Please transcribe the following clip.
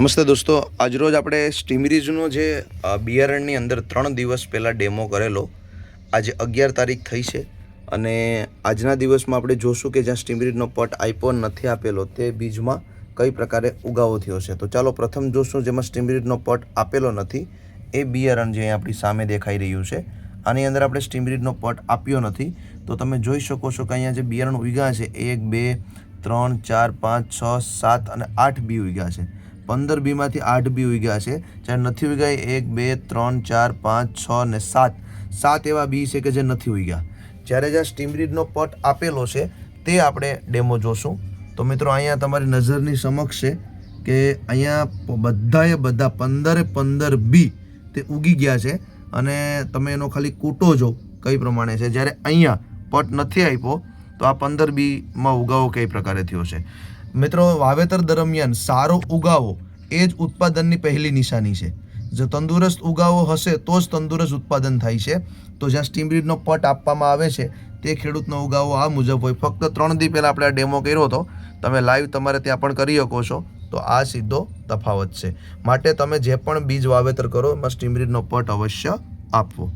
નમસ્તે દોસ્તો, આજરોજ આપણે સ્ટીમરીઝનો જે બિયારણની અંદર 3 દિવસ પહેલાં ડેમો કરેલો, આજે 11 તારીખ થઈ છે અને આજના દિવસમાં આપણે જોશું કે જ્યાં સ્ટીમરીઝનો પટ આપ્યો નથી આપેલો તે બીજમાં કઈ પ્રકારે ઉગાવો થયો છે. તો ચાલો પ્રથમ જોશું જેમાં સ્ટીમરીઝનો પટ આપેલો નથી એ બિયારણ જે આપણી સામે દેખાઈ રહ્યું છે. આની અંદર આપણે સ્ટીમરીઝનો પટ આપ્યો નથી તો તમે જોઈ શકો છો કે અહીંયા જે બિયારણ ઉગ્યા છે 1 2 3 4 5 6 7 અને 8 બી ઉગ્યા છે. 15 બીમાંથી 8 બી ઉગ્યા છે. જ્યારે નથી ઉગ્યા 1 2 3 4 5 6 ને 7 એવા બી છે કે જે નથી ઉગ્યા. જ્યારે જ્યાં સ્ટીમરીઝનો પટ આપેલો છે તે આપણે ડેમો જોશું. તો મિત્રો અહીંયા તમારી નજરની સમક્ષ છે કે અહીંયા બધા 15 બી તે ઉગી ગયા છે અને તમે એનો ખાલી કૂટો જો કઈ પ્રમાણે છે. જ્યારે અહીંયા પટ નથી આપ્યો તો આ 15 બીમાં ઉગાવો કઈ પ્રકારે થયો છે. મિત્રો, વાવેતર દરમિયાન સારો ઉગાવો એ જ ઉત્પાદનની પહેલી નિશાની છે. જો તંદુરસ્ત ઉગાવો હશે તો જ તંદુરસ્ત ઉત્પાદન થાય છે. તો જ્યાં સ્ટીમરીઝનો પટ આપવામાં આવે છે તે ખેડૂતનો ઉગાવો આ મુજબ હોય. ફક્ત 3 દી પહેલાં આપણે આ ડેમો કર્યો હતો, તમે લાઈવ તમારે ત્યાં પણ કરી શકો છો. તો આ સીધો તફાવત છે. માટે તમે જે પણ બીજ વાવેતર કરો એમાં સ્ટીમરીઝનો પટ અવશ્ય આપવો.